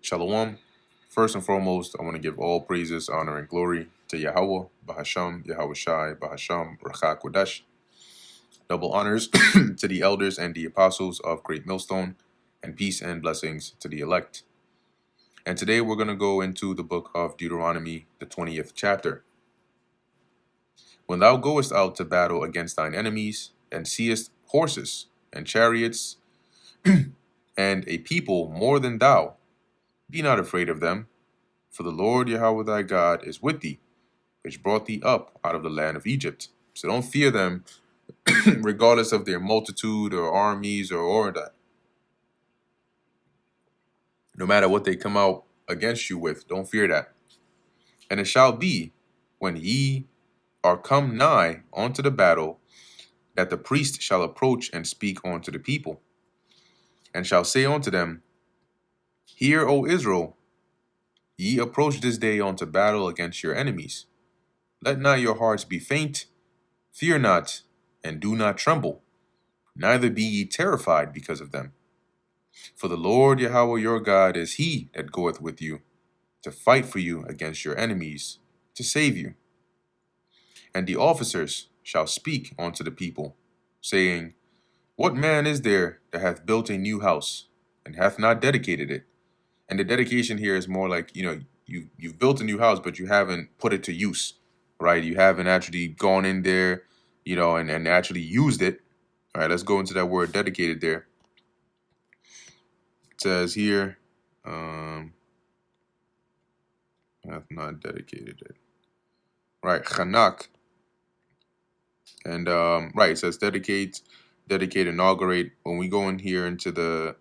Shalom. First and foremost, I want to give all praises, honor, and glory to Yahweh, Bahasham, Yahweh Shai, Bahasham, Rachak Kodesh. Double honors to the elders and the apostles of Great Millstone, and peace and blessings to the elect. And today we're going to go into the book of Deuteronomy, the 20th chapter. When thou goest out to battle against thine enemies, and seest horses and chariots, and a people more than thou, be not afraid of them, for the Lord Yahweh thy God is with thee, which brought thee up out of the land of Egypt. So don't fear them, regardless of their multitude or armies or all that. No matter what they come out against you with, don't fear that. And it shall be, when ye are come nigh unto the battle, that the priest shall approach and speak unto the people, and shall say unto them, Hear, O Israel, ye approach this day unto battle against your enemies. Let not your hearts be faint, fear not, and do not tremble, neither be ye terrified because of them. For the Lord Yahweh your God is he that goeth with you, to fight for you against your enemies, to save you. And the officers shall speak unto the people, saying, What man is there that hath built a new house, and hath not dedicated it? And the dedication here is more like, you've built a new house, but you haven't put it to use, right? You haven't actually gone in there, and actually used it. All right, let's go into that word dedicated there. It says here, hath not dedicated it. Right, chanak. And right, it says dedicate, inaugurate. When we go in here into the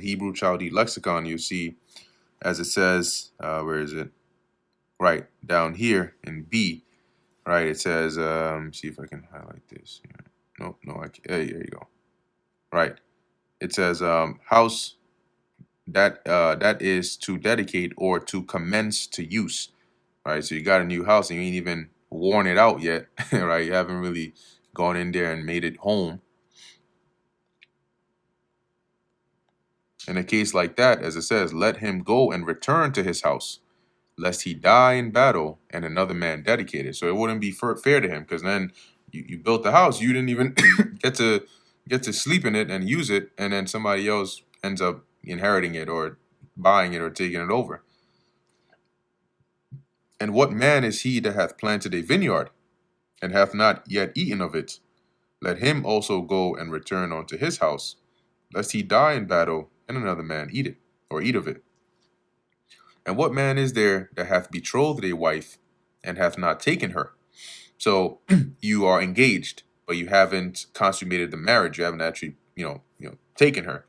Hebrew Chaldee lexicon, you see, as it says, where is it? Right, down here in B, right, it says, see if I can highlight this. No, I can't. There you go. Right, it says house, that is to dedicate or to commence to use, right? So you got a new house and you ain't even worn it out yet, right? You haven't really gone in there and made it home. In a case like that, as it says, let him go and return to his house, lest he die in battle and another man dedicate it. So it wouldn't be fair to him, because then you built the house, you didn't even get to sleep in it and use it, and then somebody else ends up inheriting it or buying it or taking it over. And what man is he that hath planted a vineyard, and hath not yet eaten of it? Let him also go and return unto his house, lest he die in battle and another man eat it, or eat of it. And what man is there that hath betrothed a wife, and hath not taken her? So you are engaged, but you haven't consummated the marriage. You haven't actually, taken her.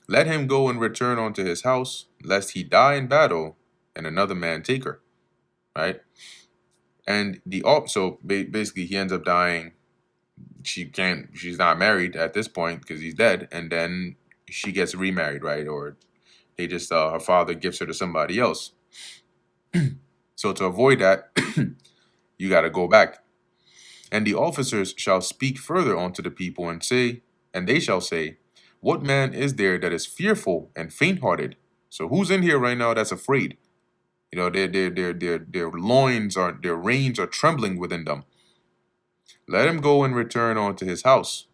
Let him go and return unto his house, lest he die in battle, and another man take her. Right? And so basically he ends up dying. She's not married at this point because he's dead, and then she gets remarried, right? Or they just, her father gives her to somebody else. So to avoid that, you got to go back. And the officers shall speak further unto the people and they shall say, What man is there that is fearful and faint-hearted? So who's in here right now that's afraid? Their loins are, their reins are trembling within them. Let him go and return unto his house,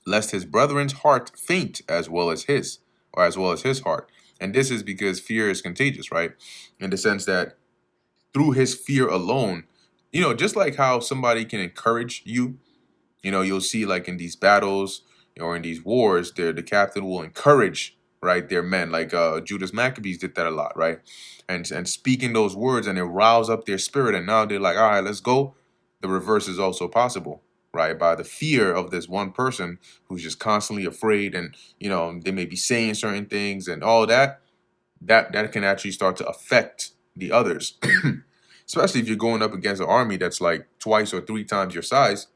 lest his brethren's heart faint as well as his heart. And this is because fear is contagious, right? In the sense that through his fear alone, just like how somebody can encourage you, you'll see like in these battles or in these wars, the captain will encourage, right, their men. Like Judas Maccabees did that a lot, right? And speaking those words, and it riles up their spirit, and now they're like, all right, let's go. The reverse is also possible, right? By the fear of this one person who's just constantly afraid, and they may be saying certain things and all that can actually start to affect the others. Especially if you're going up against an army that's like 2 or 3 times your size.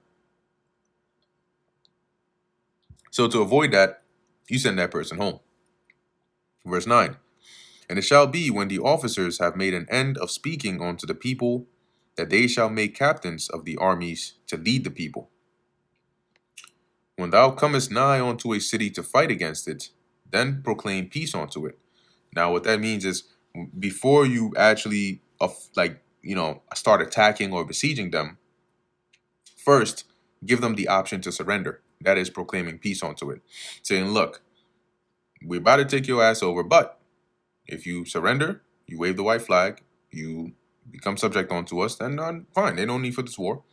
So to avoid that, you send that person home. Verse 9, And it shall be, when the officers have made an end of speaking unto the people, that they shall make captains of the armies to lead the people. When thou comest nigh unto a city to fight against it, then proclaim peace onto it. Now, what that means is before you actually start attacking or besieging them, first give them the option to surrender. That is proclaiming peace onto it, saying, "Look, we're about to take your ass over, but if you surrender, you wave the white flag, you become subject unto us, then fine. They don't need for this war.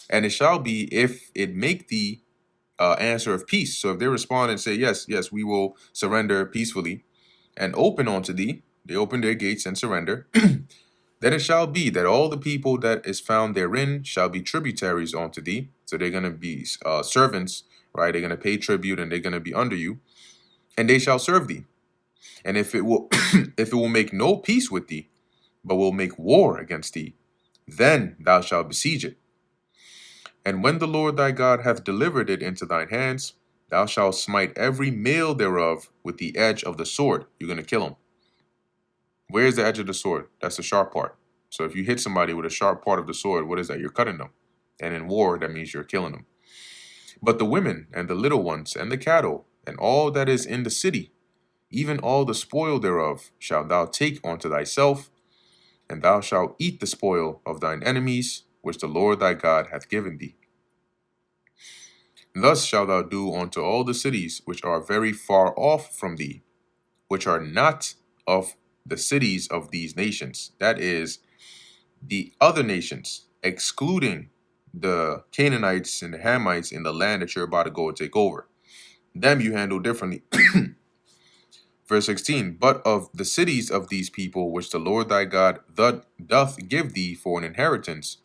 And it shall be if it make the answer of peace." So if they respond and say, "Yes, yes, we will surrender peacefully and open unto thee," they open their gates and surrender. "Then it shall be that all the people that is found therein shall be tributaries unto thee." So they're going to be servants, right? They're going to pay tribute and they're going to be under you, and they shall serve thee. And if it will, if it will make no peace with thee, but will make war against thee, then thou shalt besiege it. And when the Lord thy God hath delivered it into thine hands, thou shalt smite every male thereof with the edge of the sword. You're going to kill him. Where is the edge of the sword? That's the sharp part. So if you hit somebody with a sharp part of the sword, what is that? You're cutting them. And in war, that means you're killing them. "But the women and the little ones and the cattle and all that is in the city, even all the spoil thereof, shalt thou take unto thyself, and thou shalt eat the spoil of thine enemies, which the Lord thy God hath given thee. Thus shalt thou do unto all the cities which are very far off from thee, which are not of the cities of these nations." That is, the other nations, excluding the Canaanites and the Hamites in the land that you're about to go and take over. Them you handle differently. Verse 16, "But of the cities of these people, which the Lord thy God doth give thee for an inheritance,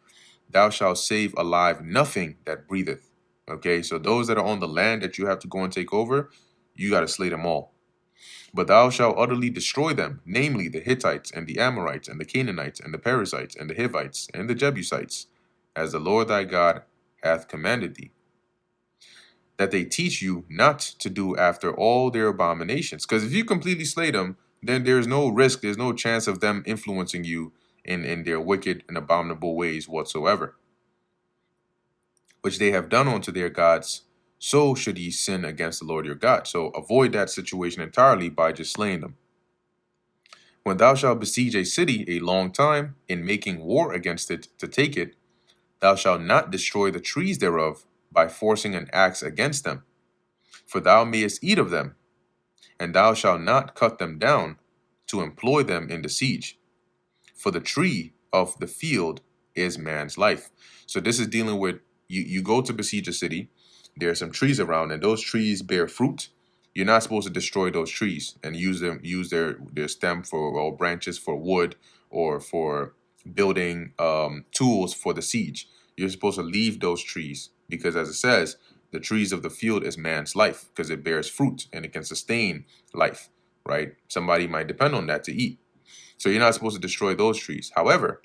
thou shalt save alive nothing that breatheth." Okay, so those that are on the land that you have to go and take over, you got to slay them all. "But thou shalt utterly destroy them, namely the Hittites and the Amorites and the Canaanites and the Perizzites and the Hivites and the Jebusites, as the Lord thy God hath commanded thee, that they teach you not to do after all their abominations." Because if you completely slay them, then there's no risk, there's no chance of them influencing you in their wicked and abominable ways whatsoever, "which they have done unto their gods, so should ye sin against the Lord your God." So avoid that situation entirely by just slaying them. "When thou shalt besiege a city a long time, in making war against it to take it, thou shalt not destroy the trees thereof by forcing an axe against them, for thou mayest eat of them, and thou shalt not cut them down to employ them in the siege. For the tree of the field is man's life." So this is dealing with you go to besiege a city, there are some trees around, and those trees bear fruit. You're not supposed to destroy those trees and use their stem for, or branches for wood or for building tools for the siege. You're supposed to leave those trees because, as it says, the trees of the field is man's life because it bears fruit and it can sustain life, right? Somebody might depend on that to eat. So you're not supposed to destroy those trees. However,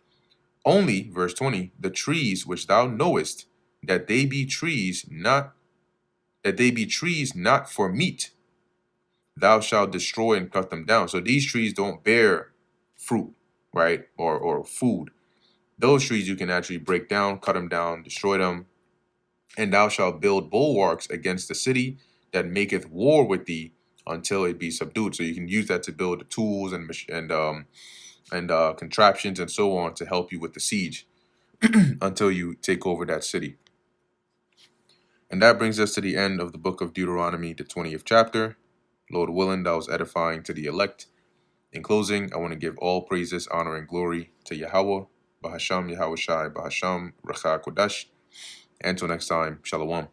only, verse 20, "the trees which thou knowest that they be trees not for meat, thou shalt destroy and cut them down." So these trees don't bear fruit, right? Or food. Those trees you can actually break down, cut them down, destroy them. "And thou shalt build bulwarks against the city that maketh war with thee until it be subdued." So you can use that to build the tools and contraptions and so on to help you with the siege until you take over that city. And that brings us to the end of the book of Deuteronomy, the 20th chapter. Lord willing, that was edifying to the elect. In closing, I want to give all praises, honor, and glory to Yahweh, Bahasham Yahweh Shai, Bahasham Racha Kodash. Until next time, Shalom.